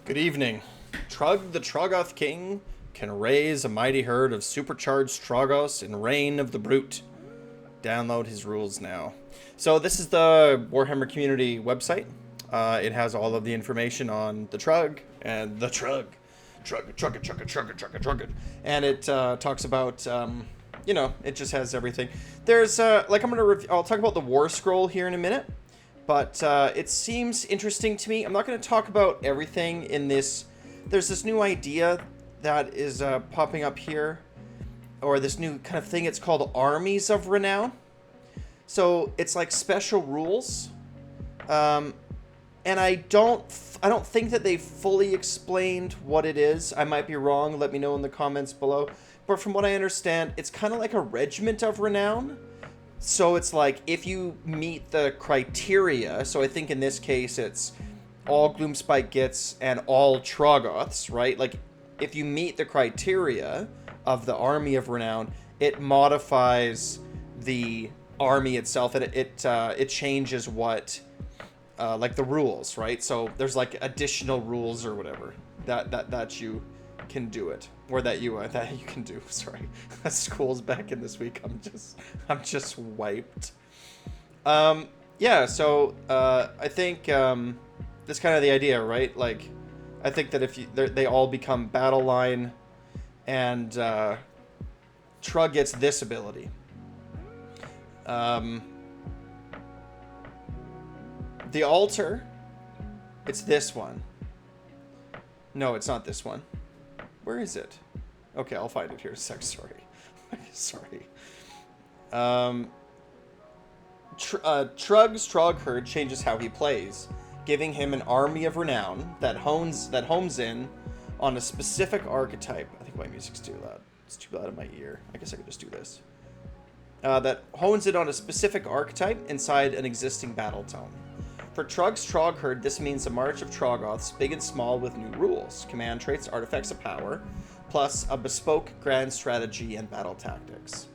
Good evening. Trug the Troggoth King can raise a mighty herd of supercharged Troggos in Reign of the Brute. Download his rules now. So this is the Warhammer community website. It has all of the information on the Trug and the Trug. Trug. And it talks about, it just has everything. There's, I'll talk about the War Scroll here in a minute. But it seems interesting to me. I'm not going to talk about everything in this. There's this new idea that is popping up here, or this new kind of thing. It's called armies of renown. So it's like special rules, and I don't think that they fully explained what it is. I might be wrong. Let me know in the comments below. But from what I understand, it's kind of like a regiment of renown. So it's like, if you meet the criteria, so I think in this case it's all Gloomspite Gits and all Troggoths, right? Like, if you meet the criteria of the Army of Renown, it modifies the army itself, and it changes what, like the rules, right? So there's like additional rules or whatever that you can do it, or that you can do. Sorry, school's back in this week. I'm just wiped. Yeah. So I think that's kind of the idea, right? Like, I think that if they all become battle line, and Trug gets this ability. The altar, it's this one. No, it's not this one. Where is it? Okay, I'll find it here in a sec. Sorry. Trugg's Trog herd changes how he plays, giving him an army of renown that homes in on a specific archetype. I think my music's too loud. It's too loud in my ear. I guess I could just do this. That hones it on a specific archetype inside an existing battle tome. For Trugg's Trog herd, this means a march of Troggoths, big and small, with new rules, command traits, artifacts of power, plus a bespoke grand strategy and battle tactics.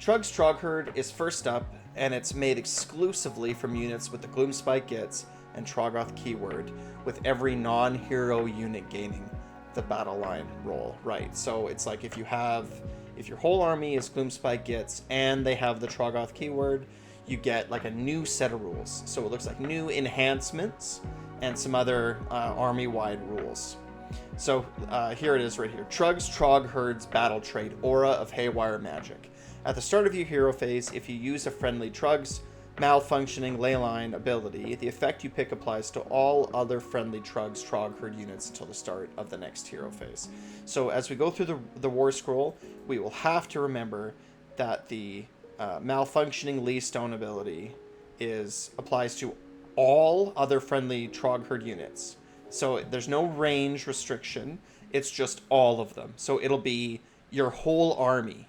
Trugg's Trog herd is first up, and it's made exclusively from units with the Gloomspite Gits and Troggoth keyword, with every non-hero unit gaining the battle line role. Right, so it's like if your whole army is Gloomspite Gits and they have the Troggoth keyword, you get like a new set of rules. So it looks like new enhancements and some other army-wide rules. So here it is right here. Trugg's Trog herd's battle trait, Aura of Haywire Magic. At the start of your hero phase, if you use a friendly Trugg's Malfunctioning Leyline ability, the effect you pick applies to all other friendly Trugg's Trog herd units until the start of the next hero phase. So as we go through the War Scroll, we will have to remember that the Malfunctioning Lee Stone ability applies to all other friendly Trog herd units. So there's no range restriction. It's just all of them. So it'll be your whole army.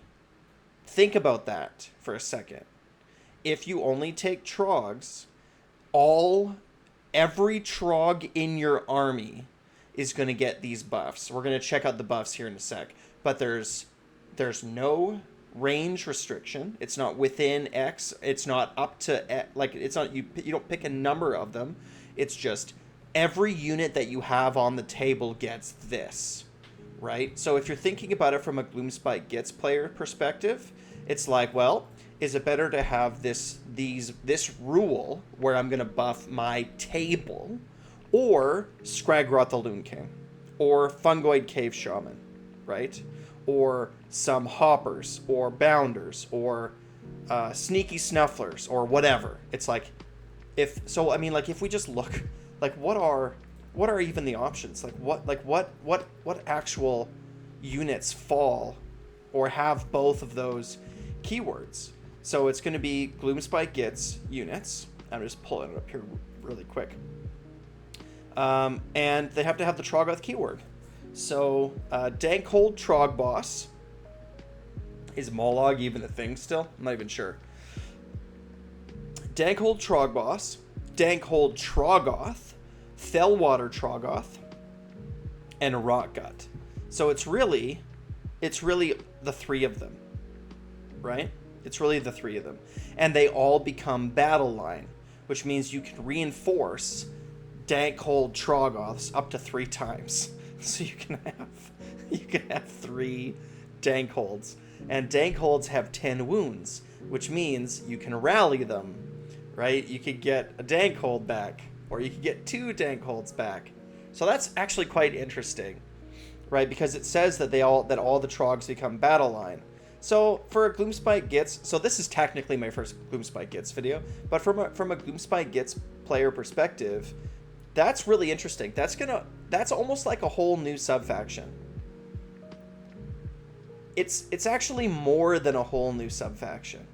Think about that for a second. If you only take Trogs, every Trog in your army is going to get these buffs. We're going to check out the buffs here in a sec. But there's no range restriction. It's not within X. It's not up to like, it's not, you don't pick a number of them. It's just every unit that you have on the table gets this, right? So if you're thinking about it from a Gloomspite Gits player perspective, it's like, well, is it better to have this rule where I'm going to buff my table, or Skragroth the Loon King, or Fungoid Cave Shaman, right? Or some hoppers, or bounders, or sneaky snufflers, or whatever. It's like, if we just look, like, what are even the options? Like what actual units fall or have both of those keywords? So it's going to be Gloomspite Gits units. I'm just pulling it up here really quick. And they have to have the Troggoth keyword. So, Dankhold Trog Boss. Is Mollog even a thing still? I'm not even sure. Dankhold Trog Boss, Dankhold Troggoth, Fellwater Troggoth, and Rotgut. So it's really the three of them, right? It's really the three of them. And they all become battle line, which means you can reinforce Dankhold Troggoths up to 3 times. So you can have 3 Dankholds. And Dankholds have 10 wounds, which means you can rally them, right? You could get a Dankhold back, or you could get 2 Dankholds back. So that's actually quite interesting, right? Because it says that all the Trogs become battle line. So for a Gloomspite Gits, so this is technically my first Gloomspite Gits video, but from a Gloomspite Gits player perspective, that's really interesting. That's almost like a whole new sub-faction. It's actually more than a whole new sub-faction.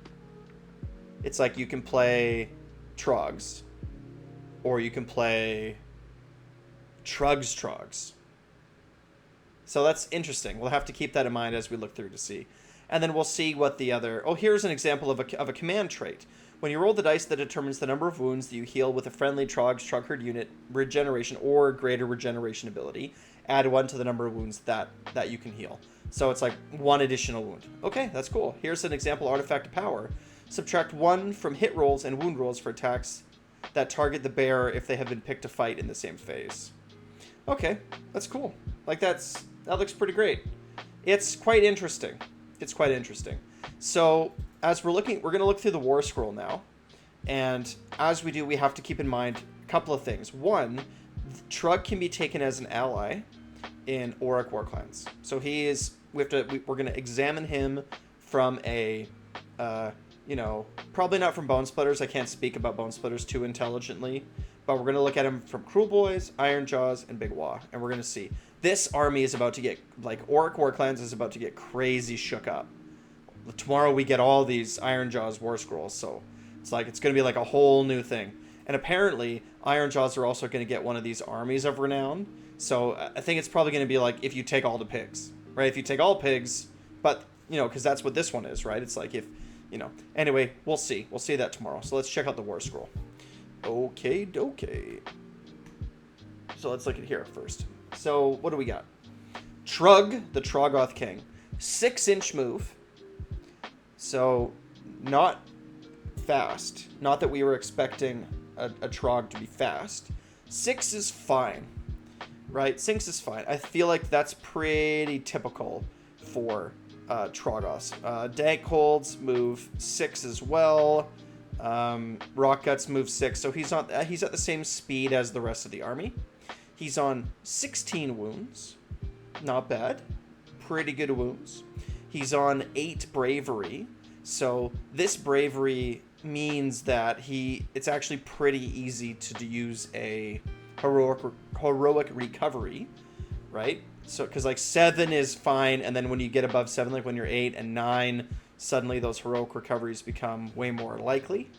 It's like you can play Trogs, or you can play Trogs. So that's interesting. We'll have to keep that in mind as we look through to see. And then we'll see what the other... Oh, here's an example of a command trait. When you roll the dice that determines the number of wounds that you heal with a friendly Trug herd unit regeneration or greater regeneration ability, add 1 to the number of wounds that you can heal. So it's like 1 additional wound. Okay, that's cool. Here's an example artifact of power. Subtract 1 from hit rolls and wound rolls for attacks that target the bearer if they have been picked to fight in the same phase. Okay, that's cool. Like that looks pretty great. It's quite interesting. So as we're going to look through the War Scroll now. And as we do, we have to keep in mind a couple of things. One, Trug can be taken as an ally in Orc War Clans. So we're going to examine him from a, probably not from Bone Splitters. I can't speak about Bone Splitters too intelligently. But we're going to look at him from Cruel Boys, Iron Jaws, and Big Wah. And we're going to see. This army is about to get, like, Orc War Clans is about to get crazy shook up. Tomorrow we get all these Iron Jaws War Scrolls, so it's going to be like a whole new thing. And apparently, Iron Jaws are also going to get one of these armies of renown. So I think it's probably going to be like if you take all the pigs, right? If you take all pigs, but, because that's what this one is, right? It's like if, Anyway, we'll see. We'll see that tomorrow. So let's check out the War Scroll. Okay, dokay. So let's look at here first. So what do we got? Trug, the Troggoth King. 6-inch move. So not fast. Not that we were expecting a Trog to be fast. 6 is fine. Right? 6 is fine. I feel like that's pretty typical for Troggoths. Dankholds move 6 as well. Rock Guts move 6. So he's at the same speed as the rest of the army. He's on 16 wounds. Not bad. Pretty good wounds. He's on 8 bravery. So this bravery means that it's actually pretty easy to use a heroic recovery, right? So because like 7 is fine, and then when you get above 7, like when you're 8 and 9, suddenly those heroic recoveries become way more likely.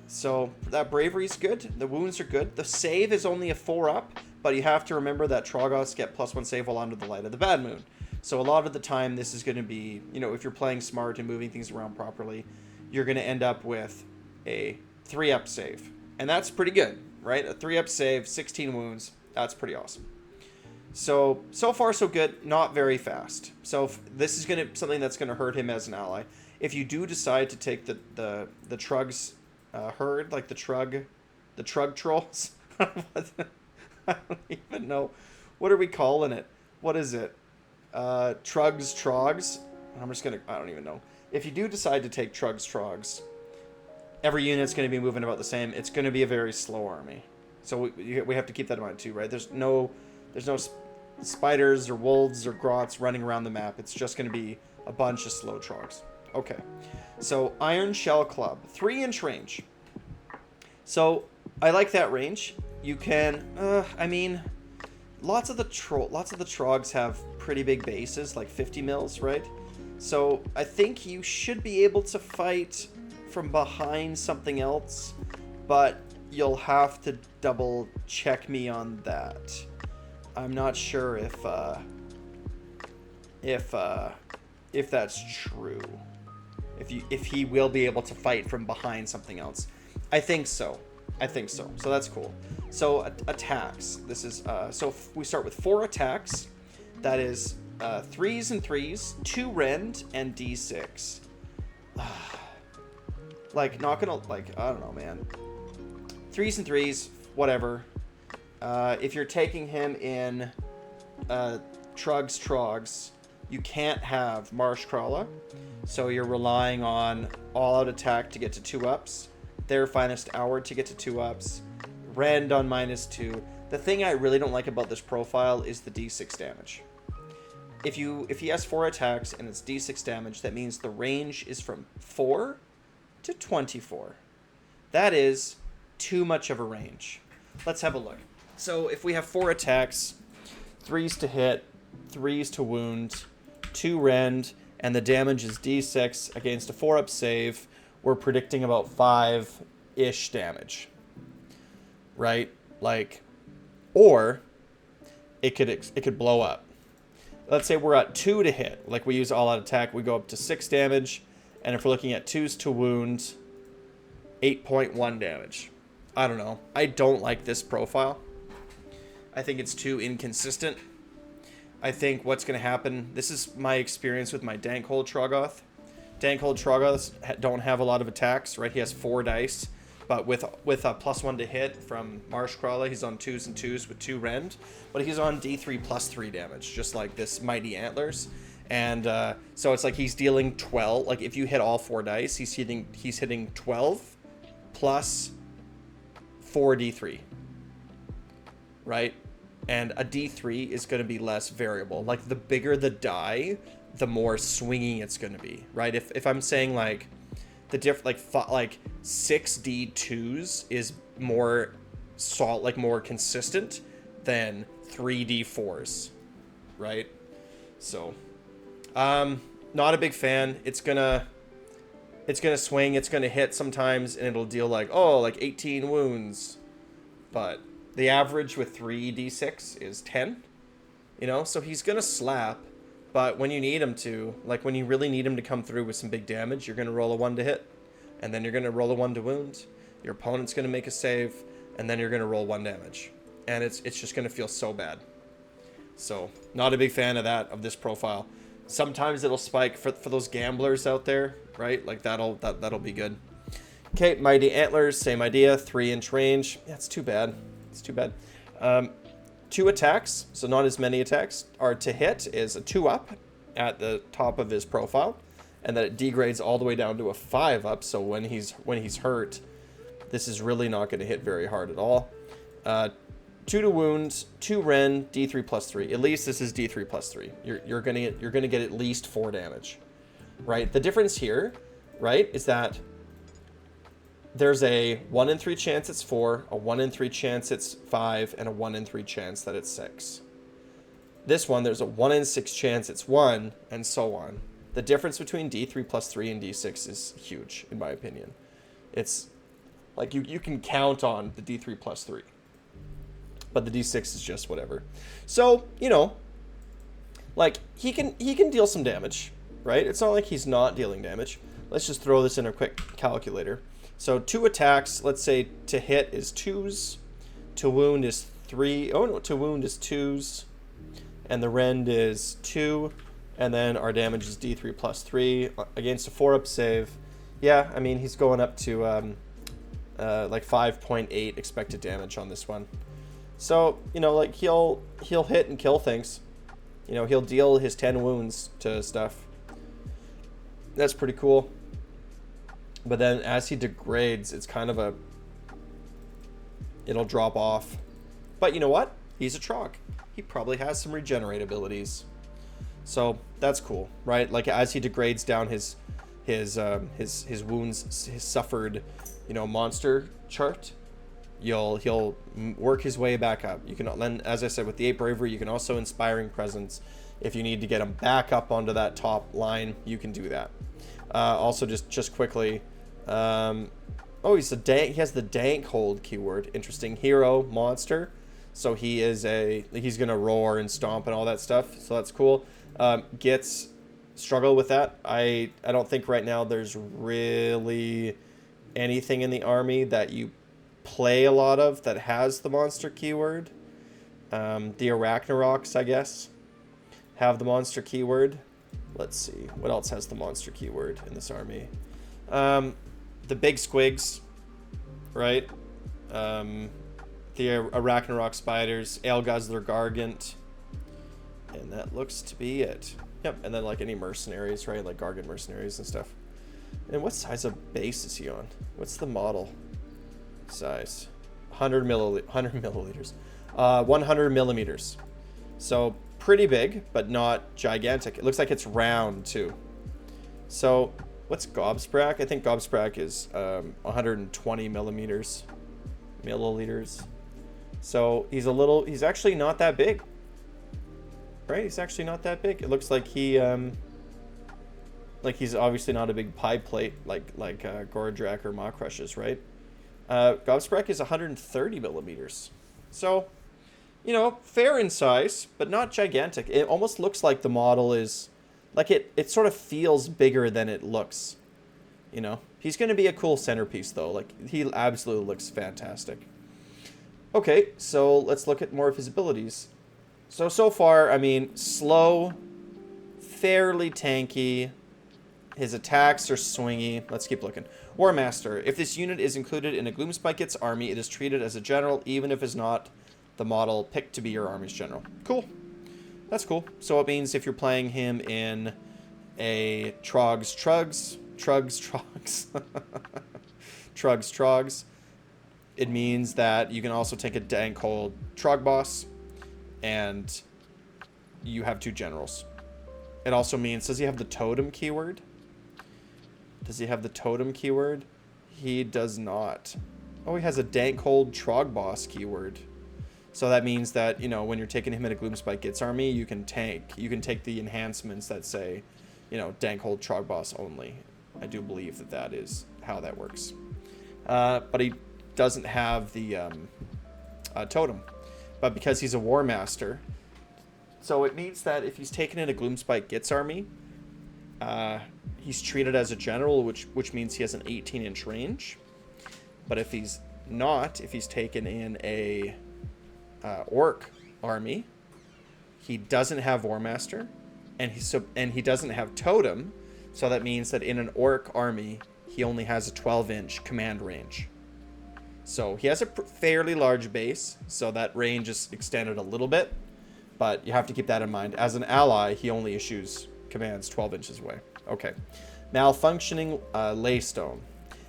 So that bravery is good. The wounds are good. The save is only a 4 up, but you have to remember that Troggoths get +1 save while under the light of the bad moon. So a lot of the time, this is going to be, if you're playing smart and moving things around properly, you're going to end up with a 3-up save. And that's pretty good, right? A 3-up save, 16 wounds. That's pretty awesome. So far so good. Not very fast. So this is something that's going to hurt him as an ally. If you do decide to take the Trug's herd, like the Trug trolls, I don't even know. What are we calling it? What is it? Trug's Trogs. I don't even know. If you do decide to take Trug's Trogs, every unit's going to be moving about the same. It's going to be a very slow army. So we have to keep that in mind too, right? There's no spiders or wolves or grots running around the map. It's just going to be a bunch of slow Trogs. Okay. So Iron Shell Club, 3-inch range. So I like that range. You can, lots of the Trogs have pretty big bases, like 50 mils, right? So I think you should be able to fight from behind something else, but you'll have to double check me on that. I'm not sure if that's true. If he will be able to fight from behind something else. I think so. So that's cool. So attacks. This is so we start with 4 attacks. That is 3s and 3s, 2 rend, and d6. Like not gonna I don't know, man. 3s and 3s, whatever. If you're taking him in Trugg's Trogs, you can't have Marshcrawler, so you're relying on all-out attack to get to 2-ups, their finest hour to get to 2-ups, Rend on -2. The thing I really don't like about this profile is the D6 damage. If he has 4 attacks and it's D6 damage, that means the range is from 4 to 24. That is too much of a range. Let's have a look. So if we have 4 attacks, 3s to hit, 3s to wound, 2 rend, and the damage is D6 against a 4-up save, we're predicting about 5-ish damage. Right? Like, or it could blow up. Let's say we're at 2 to hit. Like, we use all-out attack, we go up to 6 damage, and if we're looking at 2s to wound, 8.1 damage. I don't know. I don't like this profile. I think it's too inconsistent. I think what's going to happen, this is my experience with my Dankhold Troggoth. Dankhold Troggoths don't have a lot of attacks, right? He has 4 dice, but with a +1 to hit from Marshcrawler, he's on 2s and 2s with 2 rend, but he's on D3 +3 damage, just like this Mighty Antlers. And so it's like he's dealing 12. Like if you hit all 4 dice, he's hitting 12 plus 4 D3, right? And a D3 is going to be less variable. Like the bigger the die, the more swinging it's going to be, right? If I'm saying like like 6 D2s is more more consistent than 3 D4s, right? So, not a big fan. It's gonna swing. It's gonna hit sometimes, and it'll deal like 18 wounds, but the average with 3 D6 is 10, so he's going to slap, but when you need him to, like when you really need him to come through with some big damage, you're going to roll a 1 to hit, and then you're going to roll a 1 to wound, your opponent's going to make a save, and then you're going to roll 1 damage, and it's just going to feel so bad. So, not a big fan of this profile. Sometimes it'll spike for those gamblers out there, right? Like that'll be good. Okay, Mighty Antlers, same idea, 3-inch range. Yeah, it's too bad. It's too bad. 2 attacks, so not as many attacks, are to hit is a 2-up at the top of his profile, and then it degrades all the way down to a 5-up. So when he's hurt, this is really not going to hit very hard at all. 2 to wound, 2 rend, D3 +3. At least this is D3 +3. You're gonna get at least 4 damage, right? The difference here, right, is that there's a 1 in 3 chance it's 4, a 1 in 3 chance it's 5, and a 1 in 3 chance that it's 6. This one, there's a 1 in 6 chance it's 1, and so on. The difference between D3 +3 and D6 is huge, in my opinion. It's like you can count on the D3 +3, but the D6 is just whatever. So, like he can deal some damage, right? It's not like he's not dealing damage. Let's just throw this in a quick calculator. So 2 attacks, let's say to hit is 2s, to wound is 3, to wound is 2s, and the rend is 2, and then our damage is D3 +3 against a 4-up save. Yeah, I mean, he's going up to like 5.8 expected damage on this one. So, like he'll hit and kill things. He'll deal his 10 wounds to stuff. That's pretty cool. But then as he degrades, it's kind of it'll drop off. But you know what? He's a Trog. He probably has some regenerate abilities. So that's cool, right? Like as he degrades down his wounds, his suffered, monster chart, he'll work his way back up. You can then, as I said, with the 8 bravery, you can also Inspiring Presence. If you need to get him back up onto that top line, you can do that. Also, just quickly, he has the Dankhold keyword. Interesting. Hero monster. So he's gonna roar and stomp and all that stuff. So that's cool. Gets struggle with that. I don't think right now there's really anything in the army that you play a lot of that has the monster keyword. The Arachnaroks, I guess, have the monster keyword. Let's see what else has the monster keyword in this army. The big squigs, right? the Arachnarok spiders, Ale Guzzler Gargant, and that looks to be it. Yep, and then like any mercenaries, right? Like Gargant mercenaries and stuff. And what size of base is he on? What's the model size? 100 milliliters. 100 millimeters. So pretty big, but not gigantic. It looks like it's round too. So what's Gobsprak? I think Gobsprak is 120 milliliters. So he's actually not that big. Right? He's actually not that big. It looks like he's obviously not a big pie plate like Gorodrak or Maw-Crush is, right? Gobsprak is 130 millimeters. So, you know, fair in size, but not gigantic. It almost looks like the model is, like it sort of feels bigger than it looks. You know, he's going to be a cool centerpiece though. Like, he absolutely looks fantastic. Okay, so let's look at more of his abilities. So far, I mean, slow, fairly tanky. His attacks are swingy. Let's keep looking. War Master. If this unit is included in a Gloomspike's army, it is treated as a general, even if it's not the model picked to be your army's general. Cool. That's cool. So it means if you're playing him in a Trugs, it means that you can also take a dank old Trug boss, and you have 2 generals. It also means, does he have the totem keyword? He does not. Oh, he has a dank hold Trog boss keyword. So that means that, you know, when you're taking him in a Gloomspike's army, you can take the enhancements that say, you know, dank hold Trog boss only. I do believe that is how that works. But he doesn't have the totem. But because he's a War Master, so it means that if he's taken in a Gloomspike's army, he's treated as a general, which means he has an 18-inch range. But if he's not, if he's taken in a orc army, he doesn't have War Master, and he doesn't have totem. So that means that in an orc army, he only has a 12-inch command range. So he has a fairly large base, so that range is extended a little bit, but you have to keep that in mind. As an ally, he only issues commands 12 inches away. Okay. Malfunctioning Laystone.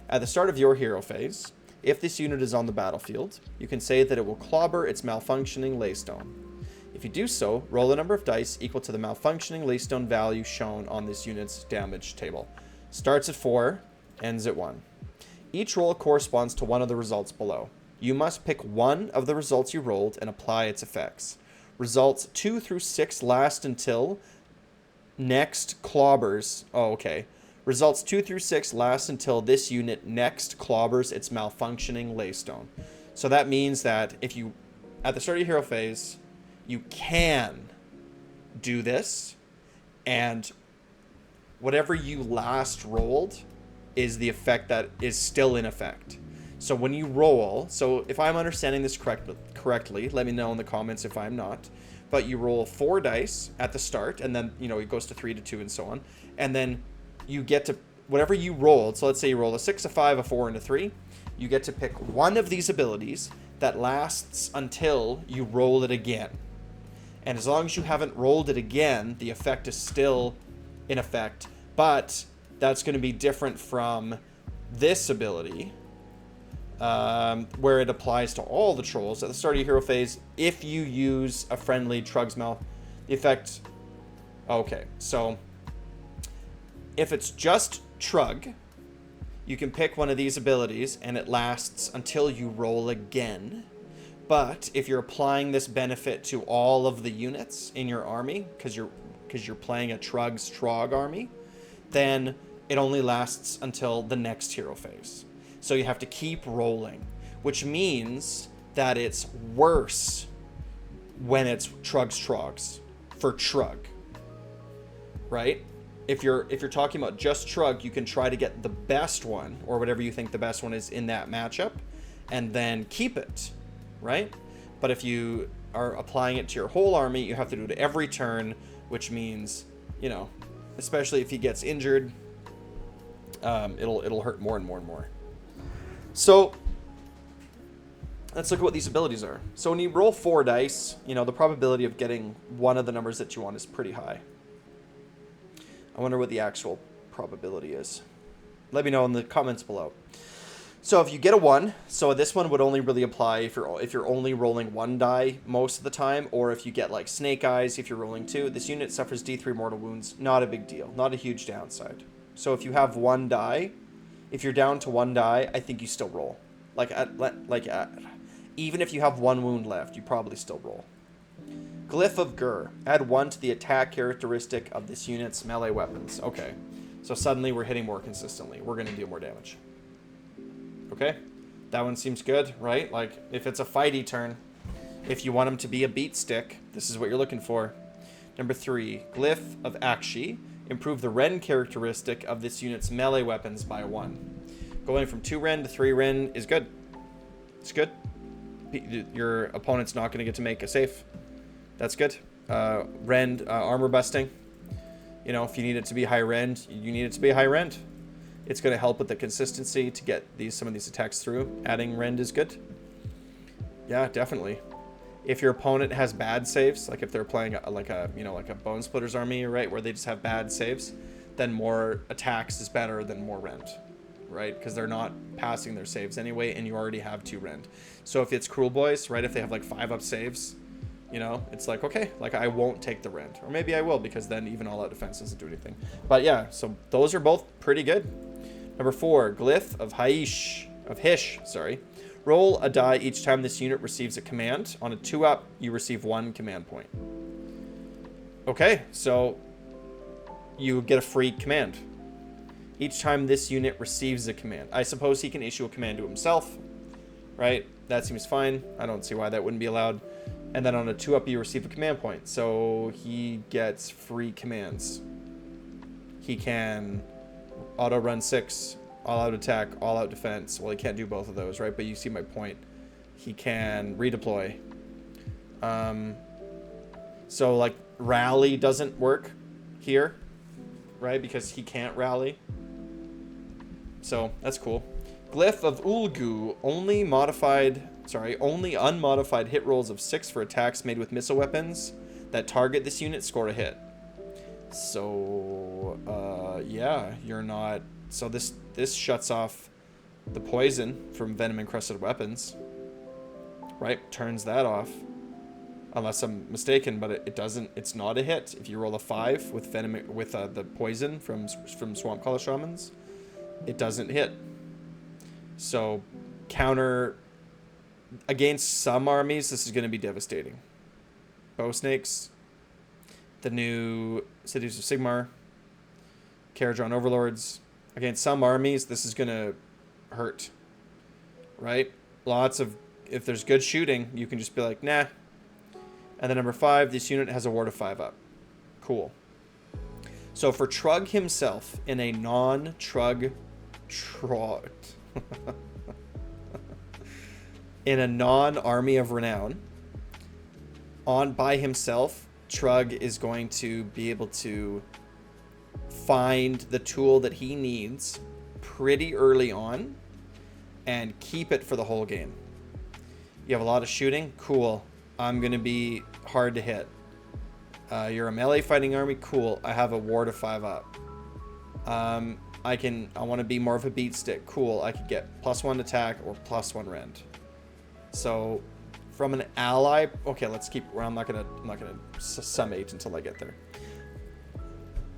At the start of your hero phase, if this unit is on the battlefield, you can say that it will clobber its Malfunctioning Laystone. If you do so, roll a number of dice equal to the Malfunctioning Laystone value shown on this unit's damage table. Starts at 4, ends at 1. Each roll corresponds to one of the results below. You must pick one of the results you rolled and apply its effects. Results 2 through 6 last until next clobbers. Oh, okay. Results 2 through 6 last until this unit next clobbers its Malfunctioning Laystone. So that means that if you, at the start of your hero phase, you can do this, and whatever you last rolled is the effect that is still in effect. So when you roll, so if I'm understanding this correctly, let me know in the comments if I'm not, but you roll 4 dice at the start, and then, you know, it goes to 3 to 2 and so on, and then you get to, whatever you rolled, so let's say you roll a 6, a 5, a 4, and a 3, you get to pick one of these abilities that lasts until you roll it again. And as long as you haven't rolled it again, the effect is still in effect, but that's going to be different from this ability, where it applies to all the trolls. At the start of your hero phase, if you use a friendly Trug's Mouth, the effect... Okay, so if it's just Trug, you can pick one of these abilities, and it lasts until you roll again. But if you're applying this benefit to all of the units in your army, because you're playing a Trug's Trog army, then it only lasts until the next hero phase. So you have to keep rolling, which means that it's worse when it's Trug's Trogs for Trug, right? If you're talking about just Trug, you can try to get the best one, or whatever you think the best one is in that matchup, and then keep it, right? But if you are applying it to your whole army, you have to do it every turn, which means, you know, especially if he gets injured, it'll hurt more and more and more. So let's look at what these abilities are. So when you roll 4 dice, you know, the probability of getting one of the numbers that you want is pretty high. I wonder what the actual probability is. Let me know in the comments below. So if you get a 1, so this one would only really apply if you're only rolling 1 die most of the time, or if you get like snake eyes, if you're rolling 2. This unit suffers D3 mortal wounds. Not a big deal. Not a huge downside. So if you have 1 die, if you're down to 1 die, I think you still roll. Even if you have 1 wound left, you probably still roll. Glyph of Gur. Add 1 to the attack characteristic of this unit's melee weapons. Okay. So suddenly we're hitting more consistently. We're going to deal more damage. Okay. That one seems good, right? Like, if it's a fighty turn, if you want him to be a beat stick, this is what you're looking for. Number 3. Glyph of Akshi. Improve the Ren characteristic of this unit's melee weapons by 1. Going from 2 Ren to 3 Ren is good. It's good. Your opponent's not going to get to make a save. That's good. Rend, armor busting. You know, if you need it to be high rend, you need it to be high rend. It's going to help with the consistency to get some of these attacks through. Adding rend is good. Yeah, definitely. If your opponent has bad saves, like if they're playing like a Bone Splitter's army, right, where they just have bad saves, then more attacks is better than more rend, right? Because they're not passing their saves anyway, and you already have 2 rend. So if it's Cruel Boys, right, if they have like 5 up saves, you know, it's like, okay, like I won't take the rend. Or maybe I will, because then even all-out defense doesn't do anything. But yeah, so those are both pretty good. Number 4, Glyph of Hish. Roll a die each time this unit receives a command. On a 2-up, you receive 1 command point. Okay, so you get a free command each time this unit receives a command. I suppose he can issue a command to himself, right? That seems fine. I don't see why that wouldn't be allowed. And then on a 2-up, you receive a command point. So he gets free commands. He can auto run 6, all-out attack, all-out defense. Well, he can't do both of those, right? But you see my point. He can redeploy. So, like, rally doesn't work here, right? Because he can't rally. So, that's cool. Glyph of Ulgu. Only unmodified hit rolls of 6 for attacks made with missile weapons that target this unit score a hit. So, yeah, you're not... So this shuts off the poison from venom-encrusted weapons, right? Turns that off. Unless I'm mistaken, but it doesn't... It's not a hit. If you roll a 5 with the poison from Swamp Collar Shamans, it doesn't hit. So, counter... Against some armies, this is going to be devastating. Bow Snakes, the new Cities of Sigmar, Caradron Overlords. Against some armies, this is going to hurt, right? If there's good shooting, you can just be like, nah. And then number 5, this unit has a ward of 5 up. Cool. So for Trug himself, in a non-Trug... in a non-army of renown, by himself, Trug is going to be able to find the tool that he needs pretty early on and keep it for the whole game. You have a lot of shooting? Cool. I'm going to be hard to hit. You're a melee fighting army? Cool. I have a ward of 5 up. I want to be more of a beat stick. Cool. I could get +1 attack or +1 rend. So, from an ally... Okay, let's keep... I'm not gonna summate until I get there.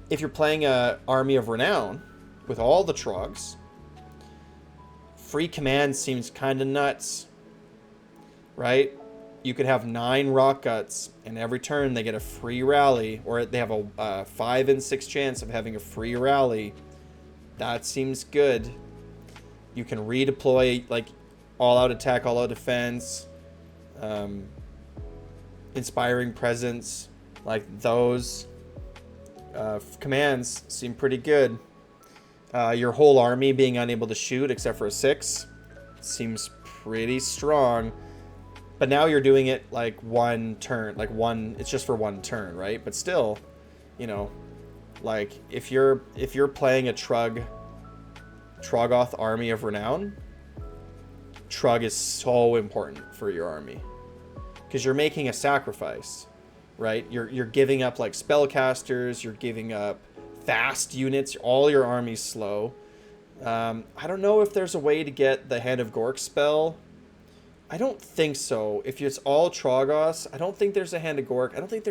If you're playing a army of renown with all the Trogs, free command seems kind of nuts, right? You could have 9 rock guts, and every turn they get a free rally, or they have a 5 in 6 chance of having a free rally. That seems good. You can redeploy, like, all-out attack, all-out defense, inspiring presence, like those commands seem pretty good. Your whole army being unable to shoot except for a 6 seems pretty strong. But now you're doing it like one turn, it's just for 1 turn, right? But still, you know, like if you're playing a Truggoth army of renown, Trug is so important for your army. Because you're making a sacrifice, right? You're giving up like spellcasters, you're giving up fast units, all your army's slow. I don't know if there's a way to get the Hand of Gork spell. I don't think so. If it's all Trogos, I don't think there's a Hand of Gork. I don't think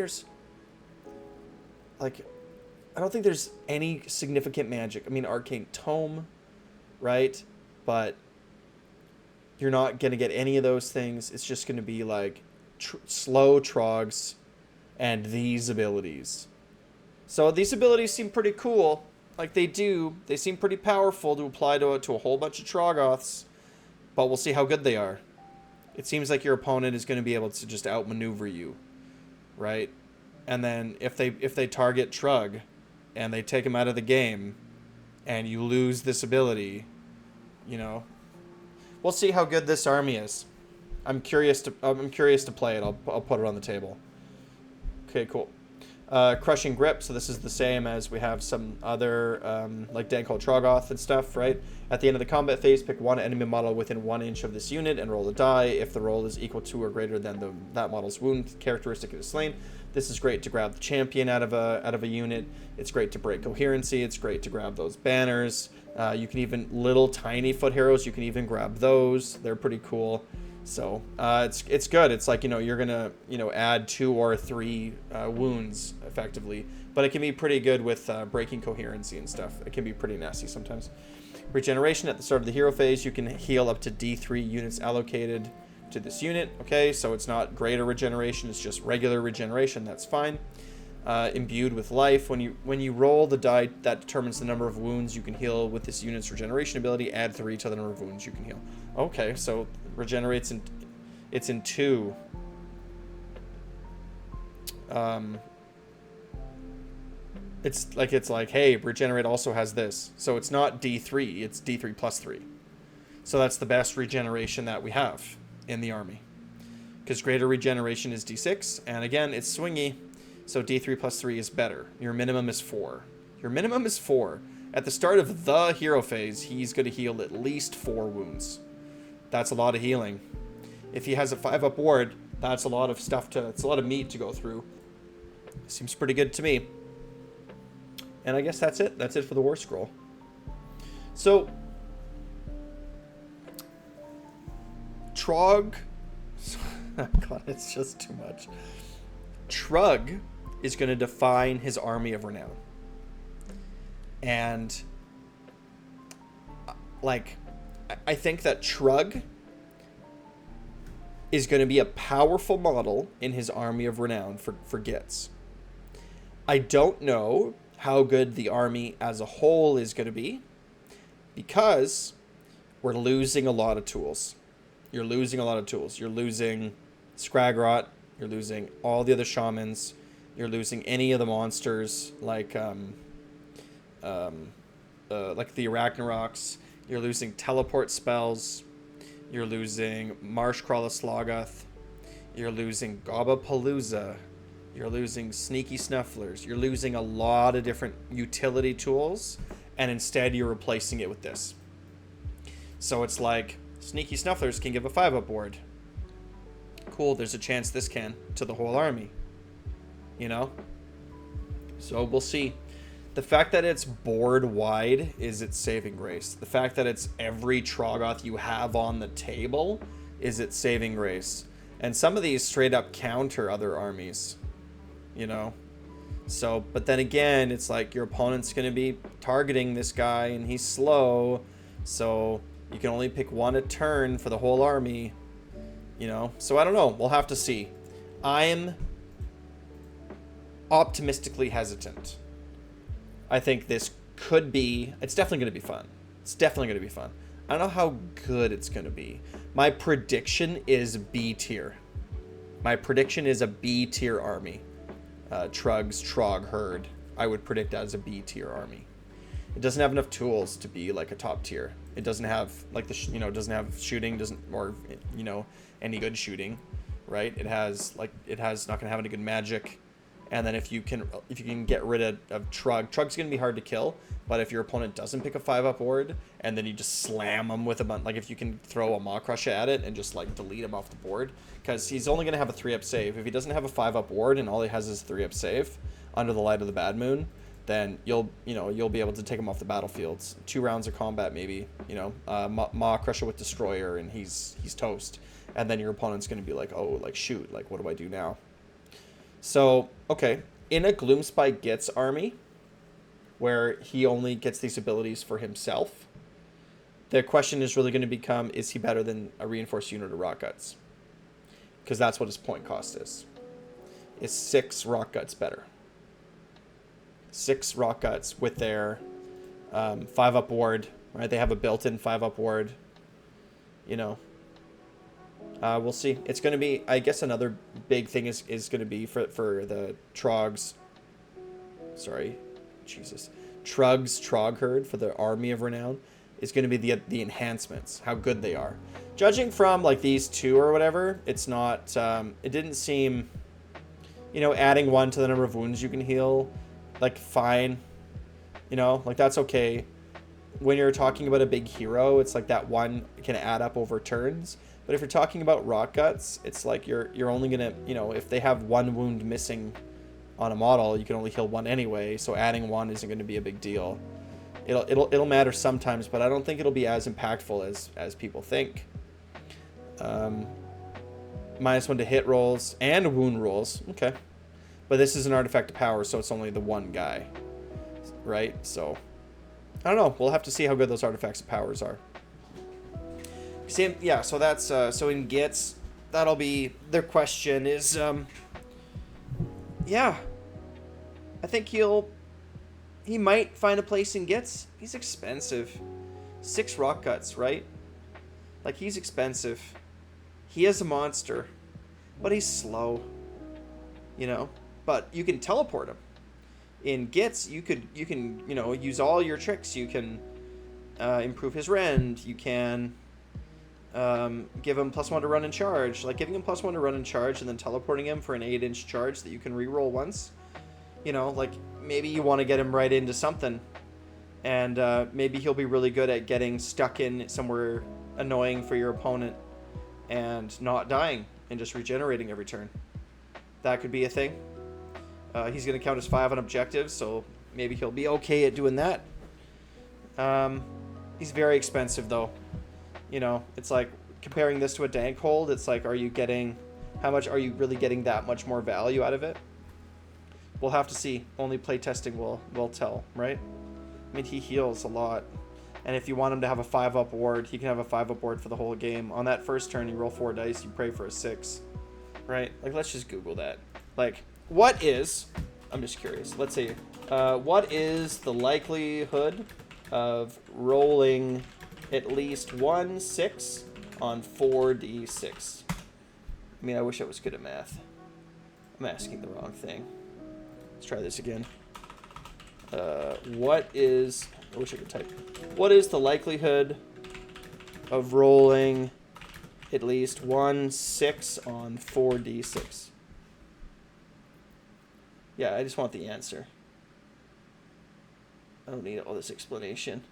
there's any significant magic. I mean, Arcane Tome, right? But you're not going to get any of those things. It's just going to be like slow Trogs and these abilities. So these abilities seem pretty cool. Like they do. They seem pretty powerful to apply to a whole bunch of Trogoths. But we'll see how good they are. It seems like your opponent is going to be able to just outmaneuver you, right? And then if they target Trug and they take him out of the game and you lose this ability, you know, we'll see how good this army is. I'm curious to play it. I'll put it on the table. Okay, cool. Crushing Grip, so this is the same as we have some other like Dankhold Trogoth and stuff, right? At the end of the combat phase, pick one enemy model within 1 inch of this unit and roll a die. If the roll is equal to or greater than that model's wound characteristic, it is slain. This is great to grab the champion out of a unit. It's great to break coherency. It's great to grab those banners. You can even little tiny foot heroes. You can even grab those. They're pretty cool. So it's good. It's like, you're gonna add 2 or 3 wounds effectively, but it can be pretty good with breaking coherency and stuff. It can be pretty nasty sometimes. Regeneration at the start of the hero phase, you can heal up to D3 units allocated to this unit. Okay, so it's not greater regeneration, it's just regular regeneration. That's fine. Imbued with life, when you roll the die that determines the number of wounds you can heal with this unit's regeneration ability, add 3 to the number of wounds you can heal. Okay, so regenerates it's in 2. It's like, hey, regenerate also has this, so it's not D3, it's D3 plus 3. So that's the best regeneration that we have in the army, because greater regeneration is D6, and again, it's swingy. So D3 plus 3 is better. Your minimum is 4. Your minimum is 4. At the start of the hero phase, he's going to heal at least 4 wounds. That's a lot of healing. If he has a 5-up ward, that's a lot of stuff it's a lot of meat to go through. Seems pretty good to me. And I guess that's it. That's it for the War Scroll. So, Trog. God, it's just too much. Trug is going to define his army of renown. And I think that Trug is going to be a powerful model in his army of renown for Gits. I don't know how good the army as a whole is going to be, because we're losing a lot of tools. You're losing a lot of tools. You're losing Scragrot. You're losing all the other shamans. You're losing any of the monsters like the Arachnaroks. You're losing teleport spells. You're losing Marshcrawler Sloggoth. You're losing Gobapalooza. You're losing Sneaky Snufflers. You're losing a lot of different utility tools, and instead you're replacing it with this. So it's like Sneaky Snufflers can give a 5-up ward. Cool, there's a chance this can to the whole army. So we'll see. The fact that it's board wide is its saving grace. The fact that it's every Trogoth you have on the table is its saving grace. And some of these straight up counter other armies. So, but then again, it's like your opponent's going to be targeting this guy and he's slow. So you can only pick one a turn for the whole army. So I don't know. We'll have to see. I'm optimistically hesitant. I think this could be... It's definitely going to be fun. It's definitely going to be fun. I don't know how good it's going to be. My prediction is B tier. My prediction is a B tier army. Trug's Trog herd, I would predict as a B tier army. It doesn't have enough tools to be like a top tier. It doesn't have like doesn't have shooting, any good shooting, right? It's not gonna have any good magic. And then if you can get rid of Trug, Trug's gonna be hard to kill. But if your opponent doesn't pick a 5-up ward, and then you just slam them with a bunch, like if you can throw a Maw Crusher at it and just like delete him off the board, because he's only gonna have a 3-up save. If he doesn't have a 5-up ward and all he has is 3-up save under the light of the Bad Moon, then you'll be able to take him off the battlefields. 2 rounds of combat maybe, Maw Crusher with Destroyer, and he's toast. And then your opponent's gonna be like, oh, like shoot, like what do I do now? So okay, in a Gloomspite Gitz army, where he only gets these abilities for himself, the question is really going to become, is he better than a reinforced unit of Rock Guts? Because that's what his point cost is. Is 6 Rock Guts better? 6 Rock Guts with their 5-up ward, right? They have a built-in 5-up ward. We'll see. It's going to be, I guess another big thing is going to be for the Trogs. Sorry. Jesus. Trugg's Trog herd for the Army of Renown is going to be the enhancements, how good they are. Judging from like these 2 or whatever, it's not, it didn't seem, adding 1 to the number of wounds you can heal, like fine, like that's okay. When you're talking about a big hero, it's like that 1 can add up over turns. But if you're talking about Rock Guts, it's like you're only going to, if they have 1 wound missing on a model, you can only heal 1 anyway, so adding 1 isn't going to be a big deal. It'll matter sometimes, but I don't think it'll be as impactful as people think. -1 to hit rolls and wound rolls, okay. But this is an artifact of power, so it's only the 1 guy, right? So I don't know. We'll have to see how good those artifacts of powers are. Same, yeah. So that's so in Gitz, that'll be their question is. Yeah, I think he might find a place in Gitz. He's expensive. 6 Rock Guts, right? Like, he's expensive. He is a monster, but he's slow, but you can teleport him. In Gitz, you can use all your tricks. You can improve his rend. You can give him +1 to run and charge. Like, giving him +1 to run and charge and then teleporting him for an 8-inch charge that you can reroll once. Like, maybe you want to get him right into something. And maybe he'll be really good at getting stuck in somewhere annoying for your opponent and not dying and just regenerating every turn. That could be a thing. He's going to count as 5 on objectives, so maybe he'll be okay at doing that. He's very expensive, though. It's like comparing this to a Dank Hold. It's like, how much are you really getting that much more value out of it? We'll have to see. Only playtesting will tell, right? I mean, he heals a lot. And if you want him to have a 5-up ward, he can have a 5-up ward for the whole game. On that first turn, you roll 4 dice, you pray for a 6. Right? Like, let's just Google that. Like, what is... I'm just curious. Let's see. What is the likelihood of rolling at least 1 6 on 4d6? I mean, I wish I was good at math. I'm asking the wrong thing. Let's try this again. What is... I wish I could type. What is the likelihood of rolling at least 1 6 on 4d6? Yeah, I just want the answer. I don't need all this explanation.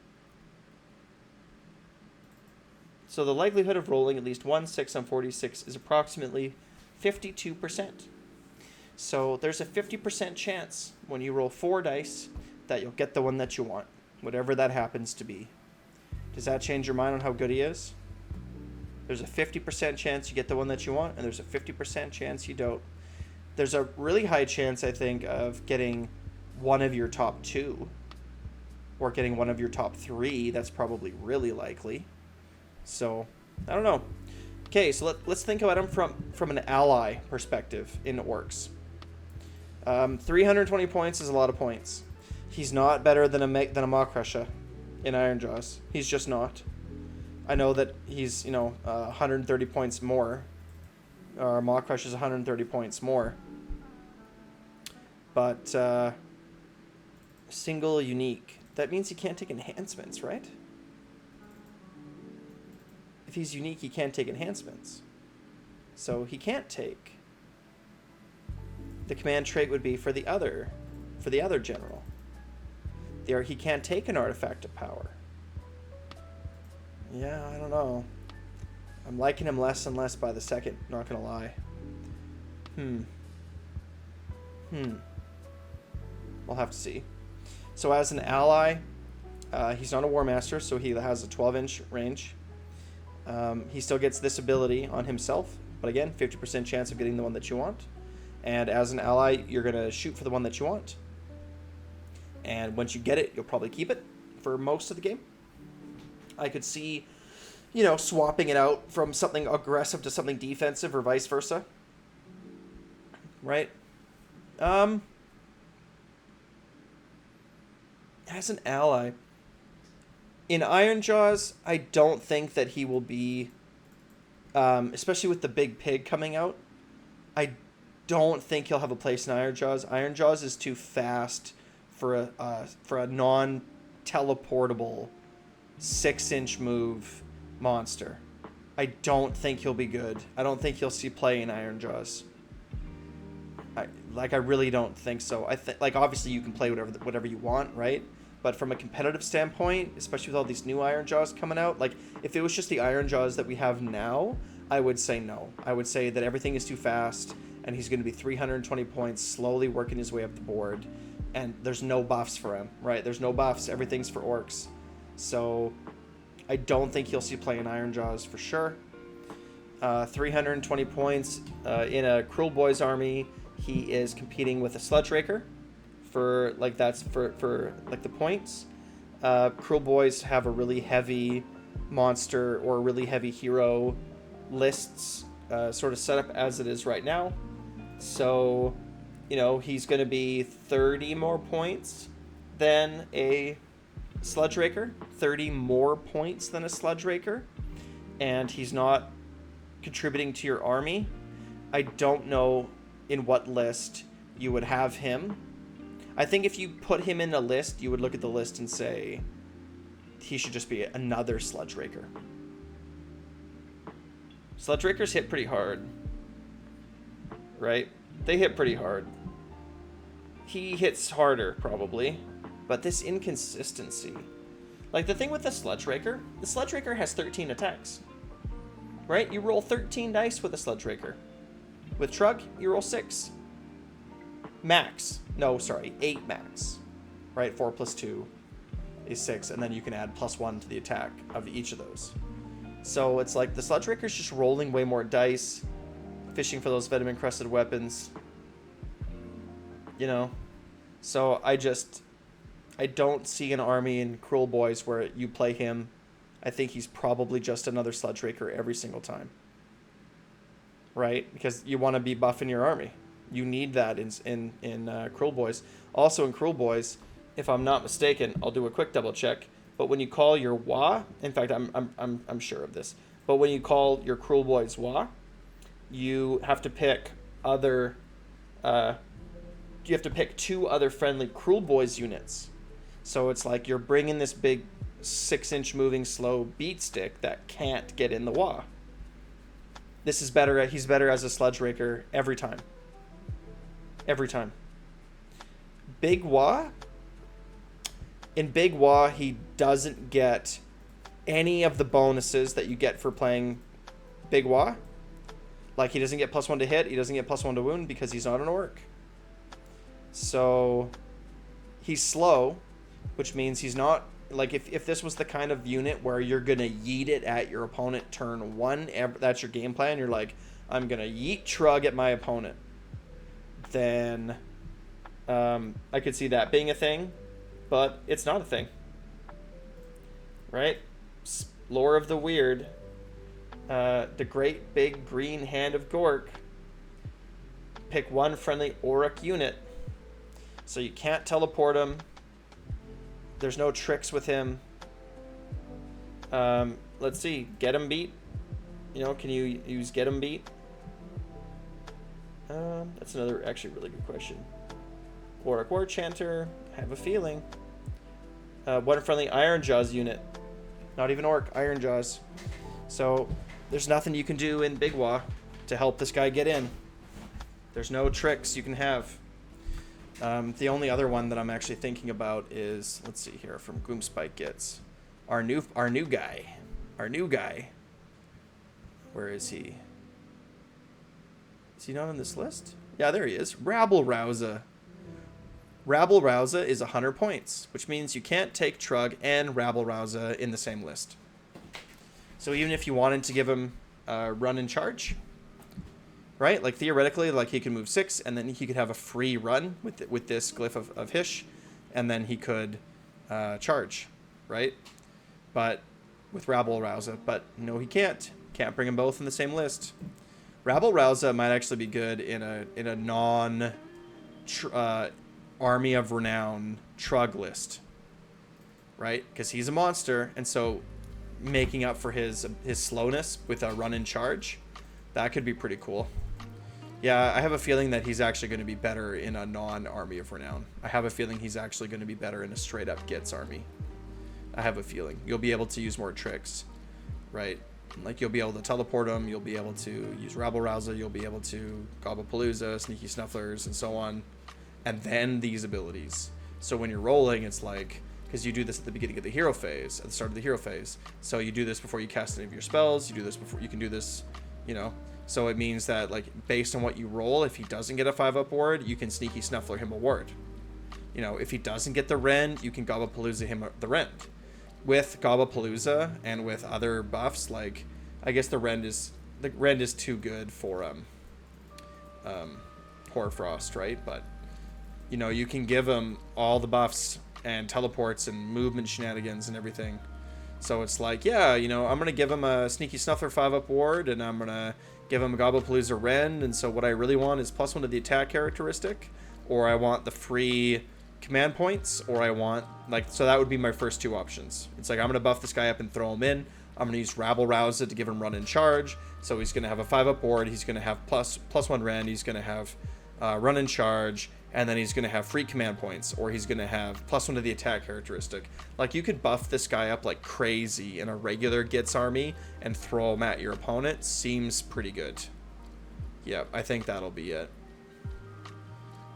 So the likelihood of rolling at least 1 6 on 4d6 is approximately 52%. So there's a 50% chance when you roll 4 dice that you'll get the one that you want, whatever that happens to be. Does that change your mind on how good he is? There's a 50% chance you get the one that you want, and there's a 50% chance you don't. There's a really high chance, I think, of getting one of your top 2 or getting one of your top 3. That's probably really likely. So, I don't know. Okay, so let's think about him from an ally perspective in orcs. 320 points is a lot of points. He's not better than a Maw Crusher in Ironjaws. He's just not. I know that he's, 130 points more. Or Maw Crusher's 130 points more. But single unique. That means he can't take enhancements, right? If he's unique, he can't take enhancements. So he can't take The command trait would be for the other general. He can't take an artifact of power. Yeah, I don't know. I'm liking him less and less by the second, not gonna lie. We'll have to see. So as an ally, he's not a War Master, so he has a 12-inch range. He still gets this ability on himself, but again, 50% chance of getting the one that you want. And as an ally, you're going to shoot for the one that you want. And once you get it, you'll probably keep it for most of the game. I could see, you know, swapping it out from something aggressive to something defensive or vice versa. Right? As an ally, in Ironjaws, I don't think that he will be, especially with the big pig coming out, I don't think he'll have a place in Ironjaws. Ironjaws is too fast for a non-teleportable 6-inch move monster. I don't think he'll be good. I don't think he'll see play in Ironjaws. I really don't think so. Like obviously you can play whatever you want, right? But from a competitive standpoint, especially with all these new Ironjaws coming out, like if it was just the Ironjaws that we have now, I would say no. I would say that everything is too fast, and he's going to be 320 points, slowly working his way up the board, and there's no buffs for him, right? There's no buffs. Everything's for orcs. So I don't think he'll see play in Ironjaws for sure. 320 points in a Cruel Boys army. He is competing with a Sludge Raker for like the points. Cruel Boys have a really heavy monster or really heavy hero lists sort of set up as it is right now. So, you know, he's going to be 30 more points than a Sludge Raker. 30 more points than a Sludge Raker. And he's not contributing to your army. I don't know in what list you would have him. I think if you put him in a list, you would look at the list and say he should just be another Sludge Raker. Sludge Rakers hit pretty hard. Right? They hit pretty hard. He hits harder, probably. But this inconsistency. Like, the thing with the Sludge Raker has 13 attacks. Right? You roll 13 dice with a Sludge Raker. With Trug, you roll 6. Max. No, sorry, 8 max. Right? 4 plus 2 is 6, and then you can add +1 to the attack of each of those. So it's like the Sludge Raker's just rolling way more dice, fishing for those venom-encrusted weapons. You know? So I don't see an army in Cruel Boys where you play him. I think he's probably just another Sludge Raker every single time. Right? Because you want to be buffing your army. You need that in Cruel Boys. Also in Cruel Boys, if I'm not mistaken, I'll do a quick double check. But when you call your Wa, in fact, I'm sure of this. But when you call your Cruel Boys Wa, you have to pick other. You have to pick 2 other friendly Cruel Boys units. So it's like you're bringing this big 6-inch moving slow beat stick that can't get in the Wa. This is better. He's better as a Sludge Raker every time. Every time. Big Wa. In Big Wa, he doesn't get any of the bonuses that you get for playing Big Wa. Like, he doesn't get +1 to hit. He doesn't get +1 to wound because he's not an orc. So, he's slow, which means he's not... Like, if this was the kind of unit where you're going to yeet it at your opponent turn 1, that's your game plan, you're like, I'm going to yeet Trug at my opponent, then I could see that being a thing, but it's not a thing. Right? Lore of the Weird. The Great Big Green Hand of Gork. Pick 1 friendly Auric unit. So you can't teleport him. There's no tricks with him. Let's see. Get him beat. You know, can you use get him beat? That's another actually really good question. Auric War Chanter. I have a feeling. 1 friendly Ironjaws unit. Not even orc. Ironjaws. So there's nothing you can do in Big Wa to help this guy get in. There's no tricks you can have. The only other one that I'm actually thinking about is, let's see here, from Gloomspike gets our new guy. Our new guy. Where is he? Is he not on this list? Yeah, there he is. Rabble-Rouser. Rabble-Rouser is 100 points, which means you can't take Trug and Rabble-Rouser in the same list. So even if you wanted to give him run and charge, right? Like theoretically, like he could move 6, and then he could have a free run with this glyph of Hish, and then he could charge, right? But with Rabble-Rouser, but no, he can't. Can't bring them both in the same list. Rabble-Rouser might actually be good in a non army of renown Trug list, right? Because he's a monster, and so making up for his slowness with a run and charge, that could be pretty cool. Yeah, I have a feeling that he's actually going to be better in a non-army of renown. I have a feeling he's actually going to be better in a straight-up Gits army. I have a feeling. You'll be able to use more tricks, right? Like, you'll be able to teleport him, you'll be able to use Rabble-Rouser, you'll be able to Gobblepalooza, Sneaky Snufflers, and so on. And then these abilities. So when you're rolling, it's like, because you do this at the beginning of the hero phase, at the start of the hero phase. So you do this before you cast any of your spells, you do this before, you can do this, you know. So it means that, like, based on what you roll, if he doesn't get a 5-up ward, you can Sneaky Snuffler him a ward. You know, if he doesn't get the Rend, you can Gobblepalooza him the Rend. With Gobblepalooza and with other buffs, like, I guess the Rend is too good for Hoarfrost, right? But, you know, you can give him all the buffs and teleports and movement shenanigans and everything. So it's like, yeah, you know, I'm going to give him a Sneaky Snuffler 5-up ward, and I'm going to give him a Gobblepalooza Rend, and so what I really want is +1 to the attack characteristic, or I want the free command points, or I want, like, so that would be my first two options. It's like, I'm going to buff this guy up and throw him in. I'm going to use Rabble-Rouser to give him run and charge, so he's going to have a 5-up ward, he's going to have +1 Rend, he's going to have run and charge, and then he's going to have free command points, or he's going to have +1 to the attack characteristic. Like, you could buff this guy up like crazy in a regular Gits army and throw him at your opponent. Seems pretty good. Yep, I think that'll be it.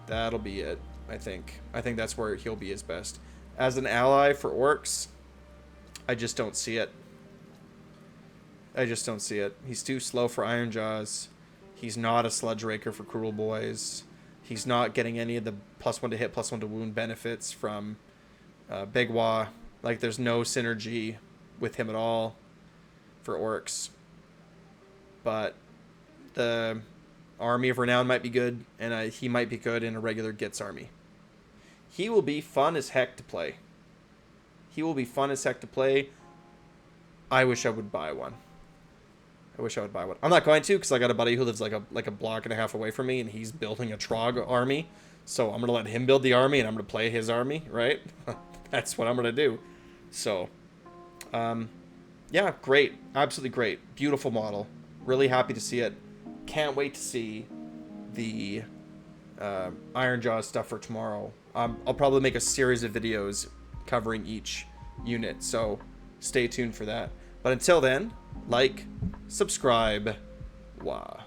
That'll be it, I think. I think that's where he'll be his best. As an ally for orcs, I just don't see it. I just don't see it. He's too slow for Iron Jaws. He's not a Sludge Raker for Cruel Boys. He's not getting any of the +1 to hit, +1 to wound benefits from Big Wah. Like, there's no synergy with him at all for orcs. But the Army of Renown might be good, and he might be good in a regular Gits army. He will be fun as heck to play. He will be fun as heck to play. I wish I would buy one. I wish I would buy one. I'm not going to, because I got a buddy who lives like a block and a half away from me, and he's building a Trog army. So I'm going to let him build the army, and I'm going to play his army, right? That's what I'm going to do. So, yeah, great. Absolutely great. Beautiful model. Really happy to see it. Can't wait to see the Iron Jaws stuff for tomorrow. I'll probably make a series of videos covering each unit, so stay tuned for that. But until then, like, subscribe, wah.